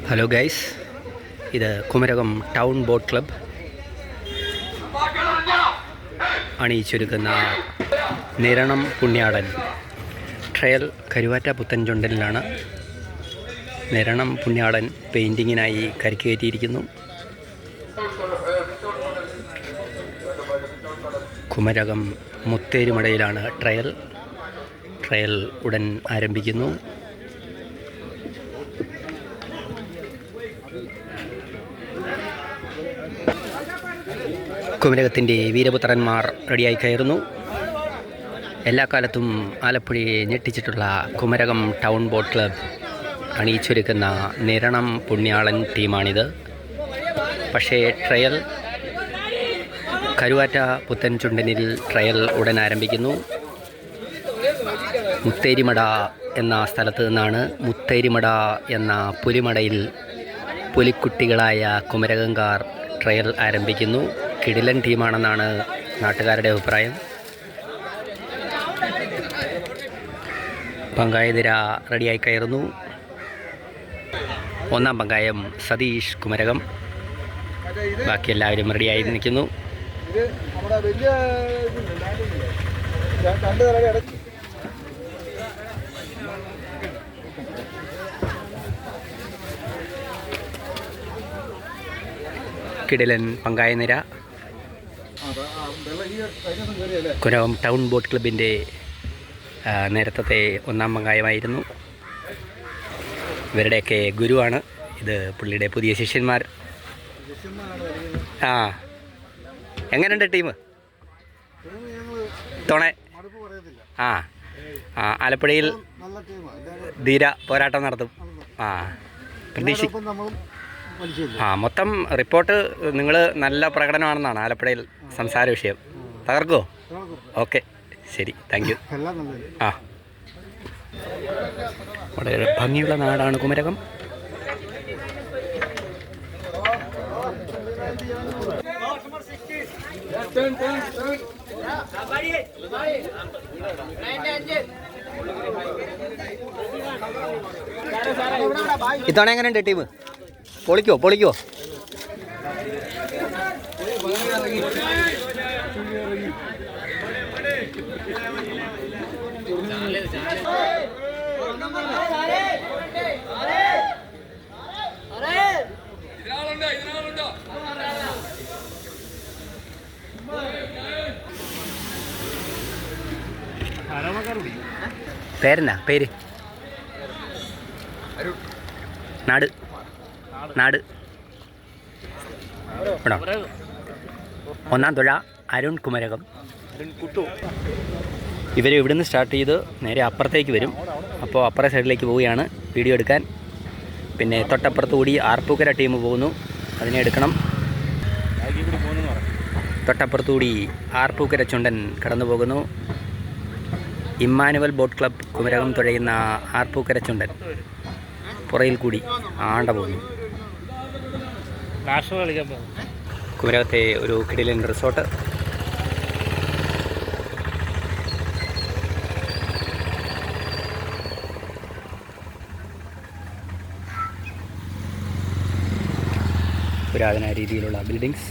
Hello guys, ഇത് Kumarakom town boat club അണിയിച്ചൊരുക്കുന്ന Niranam Punyalan trial Karuvatta പുത്തൻചുണ്ടലിലാണ്. നിരണം പുണ്യാളൻ പെയിൻറ്റിങ്ങിനായി കരക്കേറ്റിയിരിക്കുന്നു. കുമരകം മുത്തേരുമടയിലാണ് ട്രയൽ ഉടൻ ആരംഭിക്കുന്നു. കുമരകത്തിൻ്റെ വീരപുത്രന്മാർ റെഡിയായി കയറുന്നു. എല്ലാ കാലത്തും ആലപ്പുഴയെ ഞെട്ടിച്ചിട്ടുള്ള കുമരകം ടൗൺ ബോട്ട് ക്ലബ് അണിയിച്ചൊരുക്കുന്ന നിരണം പുണ്യാളൻ ടീമാണിത്. പക്ഷേ ട്രയൽ കരുവാറ്റ പുത്തൻചുണ്ടനിൽ ട്രയൽ ഉടൻ ആരംഭിക്കുന്നു. മുത്തേരിമട എന്ന സ്ഥലത്ത് നിന്നാണ് മുത്തേരിമട എന്ന പുലിമടയിൽ പുലിക്കുട്ടികളായ കുമരകംകാർ ട്രയൽ ആരംഭിക്കുന്നു. കിടിലൻ ടീമാണെന്നാണ് നാട്ടുകാരുടെ അഭിപ്രായം. പങ്കായതിര റെഡിയായി കയറുന്നു. ഒന്നാം പങ്കായം സതീഷ് കുമരകം, ബാക്കി എല്ലാവരും റെഡിയായി നിൽക്കുന്നു. കിടിലൻ പങ്കായ നിര കുമരകം ടൗൺ ബോട്ട് ക്ലബിൻ്റെ നേരത്തെ ഒന്നാം പങ്കായമായിരുന്നു. ഇവരുടെയൊക്കെ ഗുരുവാണ്. ഇത് പുള്ളിയുടെ പുതിയ ശിഷ്യന്മാർ. എങ്ങനെയുണ്ട് ടീം? തോണെ ആലപ്പുഴയിൽ ധീര പോരാട്ടം നടത്തും. മൊത്തം റിപ്പോർട്ട് നിങ്ങൾ നല്ല പ്രകടനമാണെന്നാണ് ആലപ്പുഴയിൽ സംസാര വിഷയം. തകർക്കുമോ? ഓക്കെ, ശരി, താങ്ക് യു. വളരെ ഭംഗിയുള്ള നാടാണ് കുമരകം. ഇത്തവണ എങ്ങനെയുണ്ട് ടീം? പൊളിക്കോ? പേരെന്നാ പേര്? നാട് ഒന്നാം തുഴ അരുൺ കുമരകം. ഇവർ ഇവിടുന്ന് സ്റ്റാർട്ട് ചെയ്ത് നേരെ അപ്പുറത്തേക്ക് വരും. അപ്പോൾ അപ്പുറത്തെ സൈഡിലേക്ക് പോവുകയാണ് വീഡിയോ എടുക്കാൻ. പിന്നെ തൊട്ടപ്പുറത്ത് കൂടി ആർപ്പൂക്കര ടീം പോകുന്നു, അതിനെ എടുക്കണം. തൊട്ടപ്പുറത്തു കൂടി ആർപ്പൂക്കര ചുണ്ടൻ കടന്നു പോകുന്നു. ഇമ്മാനുവൽ ബോട്ട് ക്ലബ് കുമരകം തുഴയുന്ന ആർപ്പൂക്കര ചുണ്ടൻ പുറയിൽ കൂടി ആണ്ട പോകുന്നു. കുമരകത്തെ ഒരു കിടിലൻ റിസോർട്ട്. പുരാതന രീതിയിലുള്ള ബിൽഡിങ്സ്.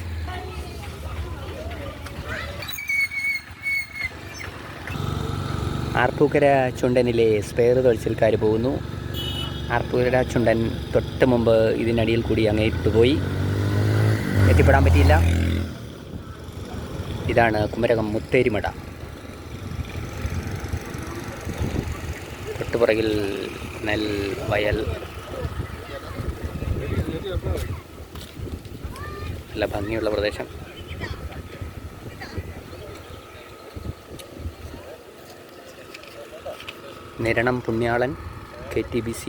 ആർപ്പൂക്കര ചുണ്ടനിലെ സ്പെയർ തൊഴിച്ചിൽക്കാർ പോകുന്നു. ആർപ്പൂക്കര ചുണ്ടൻ തൊട്ട് മുമ്പ് ഇതിനടിയിൽ കൂടി അങ്ങേറ്റ് പോയി, എത്തിപ്പെടാൻ പറ്റിയില്ല. ഇതാണ് കുമരകം മുത്തേരിമട. തൊട്ടുപുറകിൽ വയൽ, നല്ല ഭംഗിയുള്ള പ്രദേശം. നിരണം പുണ്യാളൻ KTBC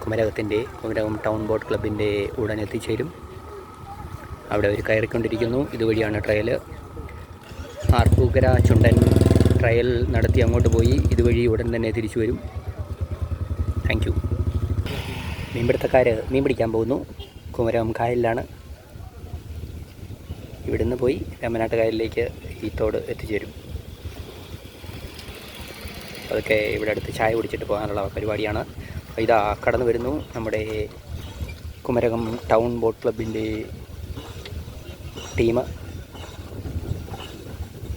കുമരകത്തിൻ്റെ കുമരകം ടൗൺ ബോട്ട് ക്ലബിൻ്റെ ഉടൻ എത്തിച്ചേരും. അവിടെ അവർ കയറിക്കൊണ്ടിരിക്കുന്നു. ഇതുവഴിയാണ് ട്രയൽ. ആർപ്പൂക്കര ചുണ്ടൻ ട്രയൽ നടത്തി അങ്ങോട്ട് പോയി. ഇതുവഴി ഉടൻ തന്നെ തിരിച്ചു വരും. Thank you. മീൻപിടുത്തക്കാർ മീൻ പിടിക്കാൻ പോകുന്നു. കുമരകം കായലിലാണ്. ഇവിടുന്ന് പോയി രാമനാട്ട് കായലിലേക്ക് ഈ തോട് എത്തിച്ചേരും. അതൊക്കെ ഇവിടെ അടുത്ത് ചായ കുടിച്ചിട്ട് പോകാനുള്ള പരിപാടിയാണ്. ഇതാ കടന്നു വരുന്നു നമ്മുടെ കുമരകം ടൗൺ ബോട്ട് ക്ലബിൻ്റെ ടീം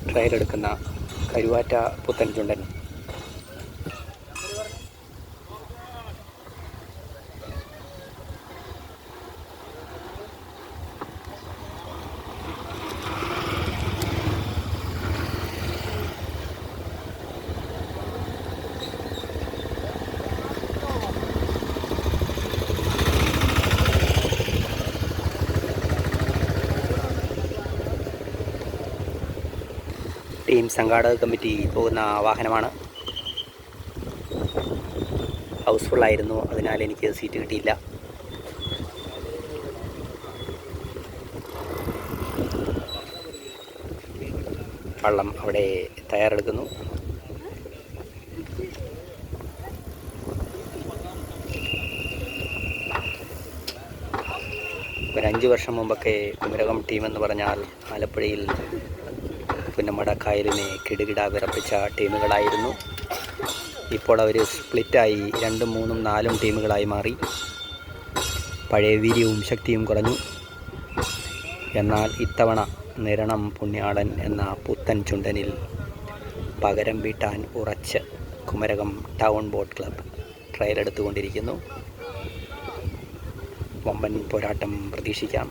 ട്രയലെടുക്കുന്ന കരുവാറ്റ പുത്തൻ ചുണ്ടൻ. ടീം സംഘാടക കമ്മിറ്റി പോകുന്ന വാഹനമാണ്. ഹൗസ്ഫുള്ളായിരുന്നു, അതിനാൽ എനിക്ക് സീറ്റ് കിട്ടിയില്ല. വള്ളം അവിടെ തയ്യാറെടുക്കുന്നു. ഒരു 5 വർഷം മുമ്പൊക്കെ കുമരകം ടീമെന്ന് പറഞ്ഞാൽ ആലപ്പുഴയിൽ പുന്നമട കായലിനെ കിടുകിട വിറപ്പിച്ച ടീമുകളായിരുന്നു. ഇപ്പോൾ അവർ സ്പ്ലിറ്റായി 2, 3, 4 ടീമുകളായി മാറി. പഴയ വീര്യവും ശക്തിയും കുറഞ്ഞു. എന്നാൽ ഇത്തവണ നിരണം പുണ്യാളൻ എന്ന പുത്തൻ ചുണ്ടനിൽ പകരം വീട്ടാൻ ഉറച്ച് കുമരകം ടൗൺ ബോട്ട് ക്ലബ്ബ് ട്രയലെടുത്തുകൊണ്ടിരിക്കുന്നു. വമ്പൻ പോരാട്ടം പ്രതീക്ഷിക്കാം.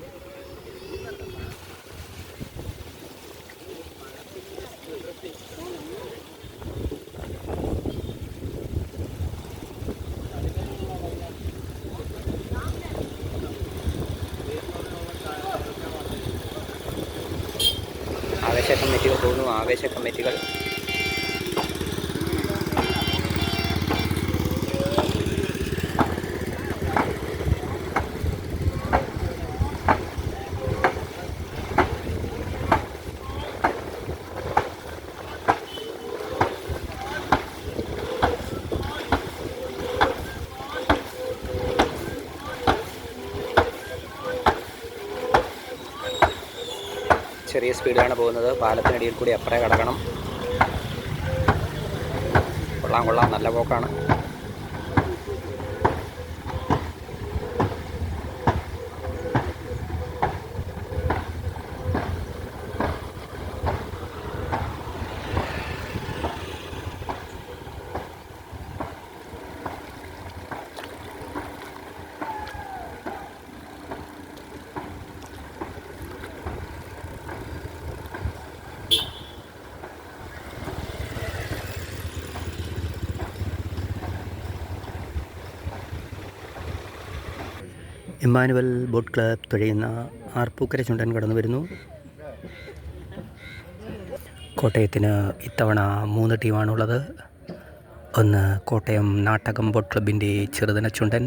ആവേശ കമ്മിറ്റികൾ തോന്നുന്നു. ആവേശ കമ്മിറ്റികൾ ചെറിയ സ്പീഡിലാണ് പോകുന്നത്. പാലത്തിനടിയിൽ കൂടി അപ്പുറേ കടക്കണം. കൊള്ളാം, നല്ല പോക്കാണ്. ഇമ്മാനുവൽ ബോട്ട് ക്ലബ് തുഴയുന്ന ആർപ്പൂക്കര ചുണ്ടൻ കടന്നു വരുന്നു. കോട്ടയത്തിന് ഇത്തവണ 3 ടീമാണുള്ളത്. ഒന്ന് കോട്ടയം നാട്ടകം ബോട്ട് ക്ലബിൻ്റെ ചെറുതന ചുണ്ടൻ,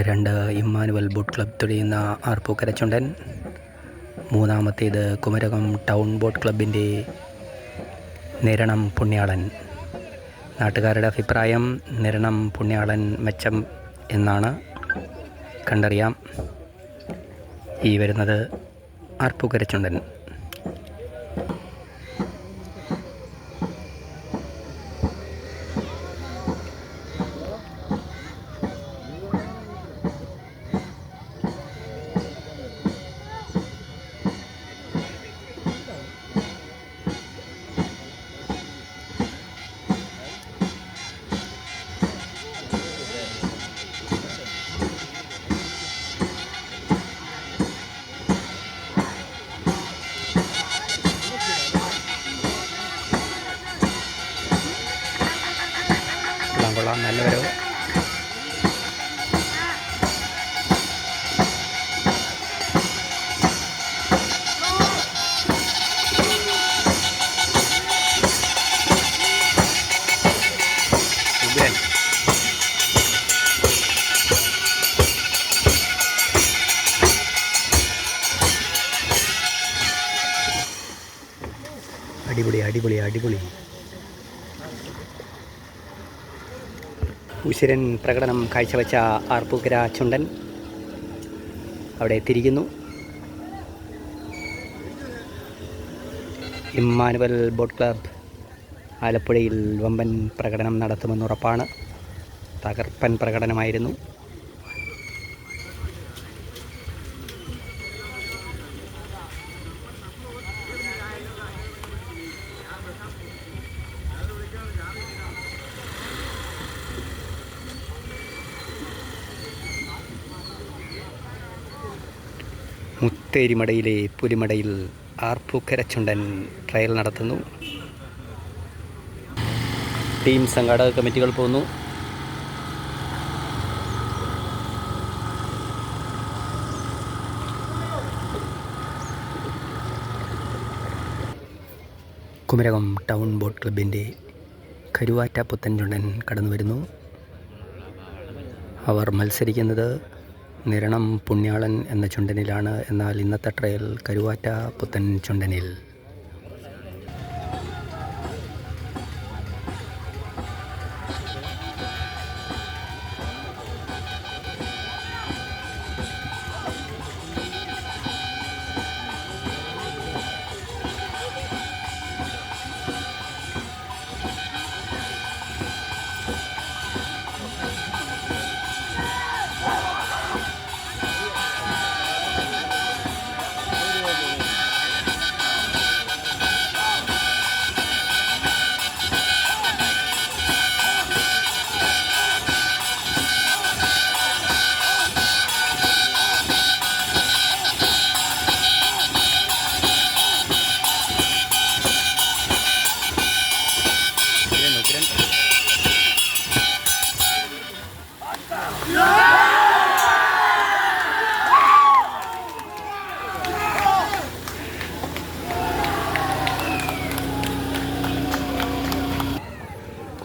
2 ഇമ്മാനുവൽ ബോട്ട് ക്ലബ് തുഴയുന്ന ആർപ്പൂക്കര ചുണ്ടൻ, 3-മത്തേത് കുമരകം ടൗൺ ബോട്ട് ക്ലബിൻ്റെ നിരണം പുണ്യാളൻ. നാട്ടുകാരുടെ അഭിപ്രായം നിരണം പുണ്യാളൻ മെച്ചം എന്നാണ്. കണ്ടറിയാം. ഈ വരുന്നത് ആർപ്പൂക്കര ചുണ്ടൻ. കൊള്ളാം, നല്ല വരവ്. അടിപൊളി. ഉശിരൻ പ്രകടനം കാഴ്ചവെച്ച ആർപ്പൂക്കര ചുണ്ടൻ അവിടെ എത്തിയിരിക്കുന്നു. ഇമ്മാനുവൽ ബോട്ട് ക്ലബ് ആലപ്പുഴയിൽ വമ്പൻ പ്രകടനം നടത്തുമെന്നുറപ്പാണ്. തകർപ്പൻ പ്രകടനമായിരുന്നു. മുത്തേരിമടയിലെ പുലിമടയിൽ ആർപ്പൂക്കരച്ചുണ്ടൻ ട്രയൽ നടത്തുന്നു. ടീം സംഘാടക കമ്മിറ്റികൾ പോകുന്നു. കുമരകം ടൗൺ ബോട്ട് ക്ലബിൻ്റെ കരുവാറ്റ പുത്തൻചുണ്ടൻ കടന്നു വരുന്നു. അവർ മത്സരിക്കുന്നത് നിരണം പുണ്യാളൻ എന്ന ചുണ്ടനിലാണ്. എന്നാൽ ഇന്നത്തെ ട്രയൽ കരുവാറ്റ പുത്തൻ ചുണ്ടനിൽ.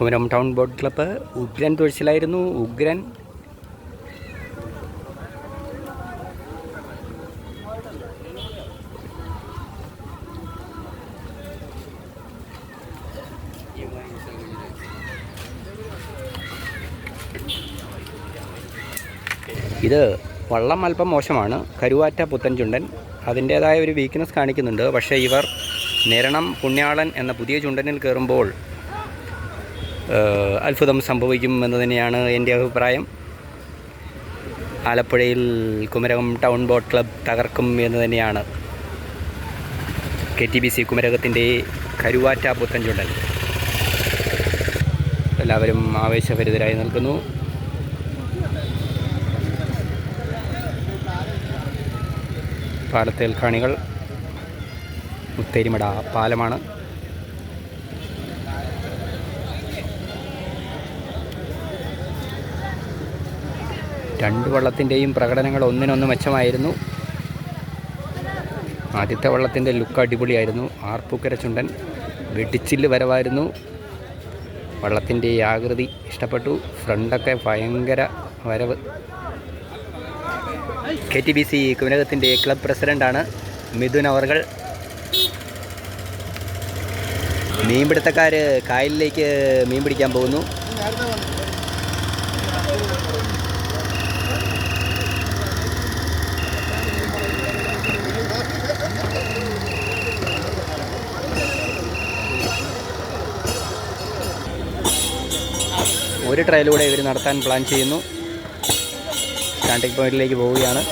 കുമരകം ടൗൺ ബോട്ട് ക്ലബ്ബ് ഉഗ്രൻ തുഴച്ചിലായിരുന്നു. ഉഗ്രൻ ഇത് വള്ളം അല്പം മോശമാണ്. കരുവാറ്റ പുത്തൻചുണ്ടൻ അതിൻ്റേതായ ഒരു വീക്ക്നെസ് കാണിക്കുന്നുണ്ട്. പക്ഷേ ഇവർ നിരണം പുണ്യാളൻ എന്ന പുതിയ ചുണ്ടനിൽ കയറുമ്പോൾ അത്ഭുതം സംഭവിക്കും എന്ന് തന്നെയാണ് എൻ്റെ അഭിപ്രായം. ആലപ്പുഴയിൽ കുമരകം ടൗൺ ബോട്ട് ക്ലബ്ബ് തകർക്കും എന്ന് തന്നെയാണ്. KTBC കുമരകത്തിൻ്റെ കരുവാറ്റ പുത്തൻചുണ്ടൻ. എല്ലാവരും ആവേശഭരിതരായി നിൽക്കുന്നു. പാലത്തേൽ കാണികൾ മുത്തേരിമട പാലമാണ്. രണ്ട് വള്ളത്തിൻ്റെയും പ്രകടനങ്ങൾ ഒന്നിനൊന്ന് മെച്ചമായിരുന്നു. ആദ്യത്തെ വള്ളത്തിൻ്റെ ലുക്ക് അടിപൊളിയായിരുന്നു. ആർപ്പൂക്കര ചുണ്ടൻ വെടിച്ചില്ല് വരവായിരുന്നു. വള്ളത്തിൻ്റെ ആകൃതി ഇഷ്ടപ്പെട്ടു. ഫ്രണ്ടൊക്കെ ഭയങ്കര വരവ്. KTBC കുമരകത്തിൻ്റെ ക്ലബ് പ്രസിഡൻ്റാണ് മിഥുൻ അവർകൾ. മീൻപിടുത്തക്കാർ കായലിലേക്ക് മീൻ പിടിക്കാൻ പോകുന്നു. ഒരു ട്രയലൂടെ ഇവർ നടത്താൻ പ്ലാൻ ചെയ്യുന്നു. സ്റ്റാർട്ടിംഗ് പോയിന്റിലേക്ക് പോവുകയാണ്.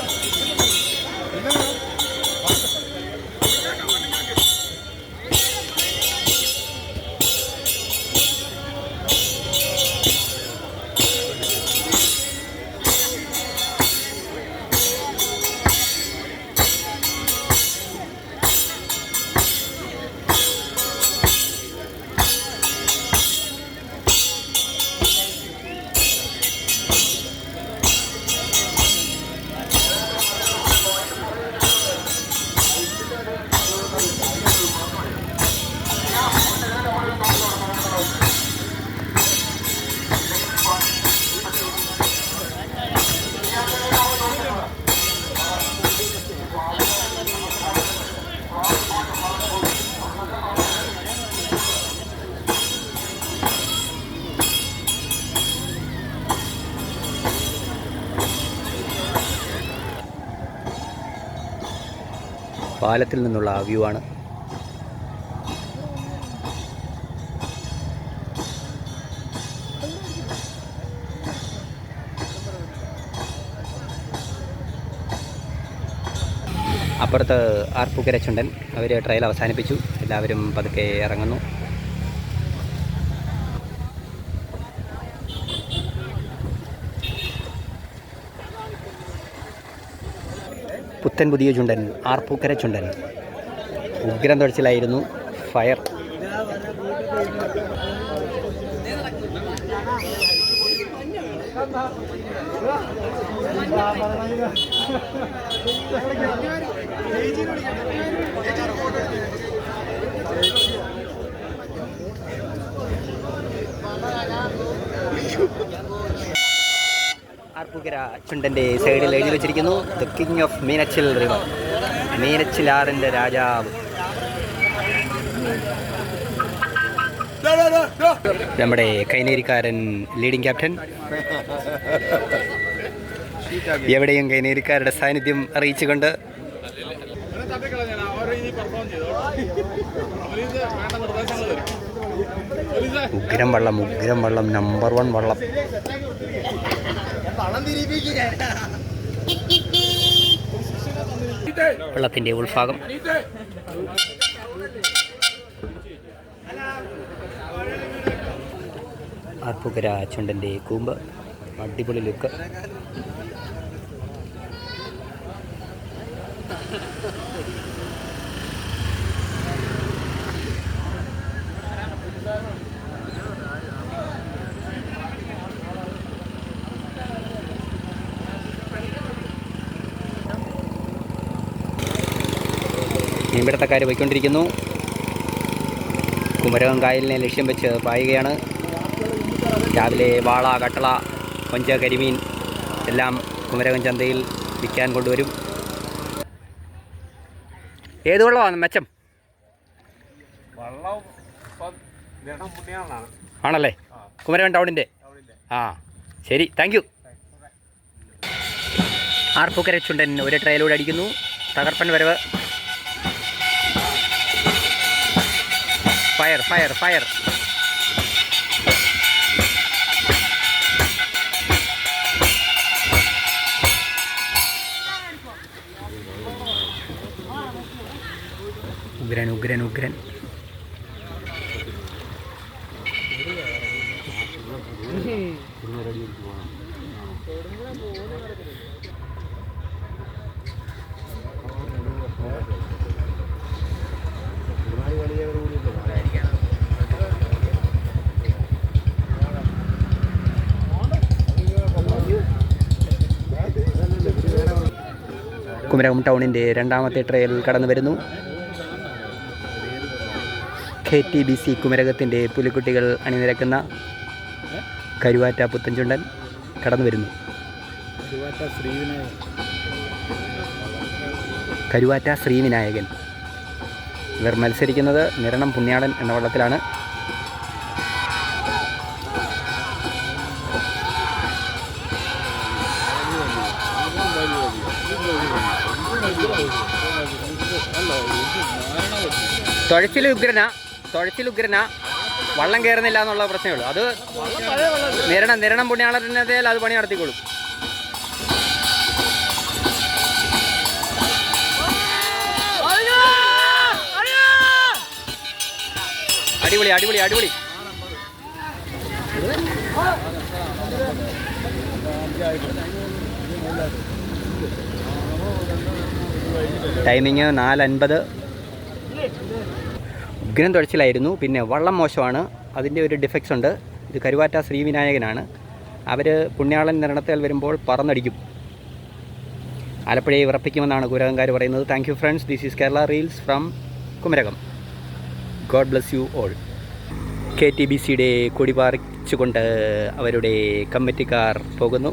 പാലത്തിൽ നിന്നുള്ള വ്യൂ ആണ്. അപ്പുറത്ത് ആർപ്പൂക്കര ചുണ്ടൻ അവർ ട്രയൽ അവസാനിപ്പിച്ചു. എല്ലാവരും പതുക്കെ ഇറങ്ങുന്നു. പുത്തൻ പുതിയ ചുണ്ടൻ, ആർപ്പൂക്കര ചുണ്ടൻ. ഉഗ്രം തുഴച്ചിലായിരുന്നു. ഫയർ. ആർപ്പൂക്കര ചുണ്ടൻ്റെ സൈഡിൽ എഴുതി വെച്ചിരിക്കുന്നു the king of Meenachil river, മീനച്ചിലാറിൻ്റെ രാജാവ്. നമ്മുടെ കൈനേരിക്കാരൻ ലീഡിംഗ് ക്യാപ്റ്റൻ. എവിടെയും കൈനേരിക്കാരുടെ സാന്നിധ്യം അറിയിച്ചുകൊണ്ട് ഉഗ്രം വള്ളം, ഉഗ്രം വള്ളം, നമ്പർ 1 വള്ളം. വെള്ളത്തിൻ്റെ ഉൾഭാഗം. ആർപ്പൂക്കര ചുണ്ടൻ്റെ കൂമ്പ്. അടിപൊളി ലുക്ക്. മീൻപിടുത്തക്കാർ പോയിക്കൊണ്ടിരിക്കുന്നു. കുമരകം കായലിനെ ലക്ഷ്യം വെച്ച് പായുകയാണ്. രാവിലെ വാള, കട്ടള, കൊഞ്ച, കരിമീൻ എല്ലാം കുമരകം ചന്തയിൽ വിൽക്കാൻ കൊണ്ടുവരും. ഏത് വെള്ളമാണ് മെച്ചം? ആണല്ലേ? കുമരകം ടൗണിൻ്റെ. ആ ശരി, താങ്ക് യു. ആർപ്പൂക്കര ചുണ്ടൻ ഒരു ട്രയലൂടെ അടിക്കുന്നു. തകർപ്പൻ വരവ്. Fire, fire, fire. ഉഗ്രൻ, ഉഗ്രൻ, ഉഗ്രൻ. കുമരകം ടൗണിൻ്റെ രണ്ടാമത്തെ ട്രയൽ കടന്നു വരുന്നു. KTBC കുമരകത്തിൻ്റെ പുലിക്കുട്ടികൾ അണിനിരക്കുന്ന കരുവാറ്റ പുത്തൻചുണ്ടൻ കടന്നു വരുന്നു. കരുവാറ്റ ശ്രീവിനായകൻ. ഇവർ മത്സരിക്കുന്നത് നിരണം പുണ്യാളൻ എന്ന വള്ളത്തിലാണ്. തുഴച്ചിലുഗ്രന വള്ളം കയറുന്നില്ല എന്നുള്ള പ്രശ്നമേ ഉള്ളൂ. അത് നിരണം പുണ്യാളത്തിൻ്റെ അത് പണി നടത്തിക്കോളും. അടിപൊളി, അടിപൊളി, അടിപൊളി. ടൈമിങ് 4:50. ഉഗ്രം തുഴച്ചിലായിരുന്നു. പിന്നെ വള്ളം മോശമാണ്, അതിൻ്റെ ഒരു ഡിഫക്ട്സ് ഉണ്ട്. ഇത് കരുവാറ്റ ശ്രീവിനായകനാണ്. അവർ പുണ്യാളൻ നിരണത്തിൽ വരുമ്പോൾ പറന്നടിക്കും. ആലപ്പുഴയെ വിറപ്പിക്കുമെന്നാണ് കുമരകംകാർ പറയുന്നത്. Thank you friends. This is Kerala reels from Kumarakom. God bless you all. KTBCയുടെ കൊടി പാറിച്ചുകൊണ്ട് അവരുടെ കമ്മിറ്റിക്കാർ പോകുന്നു.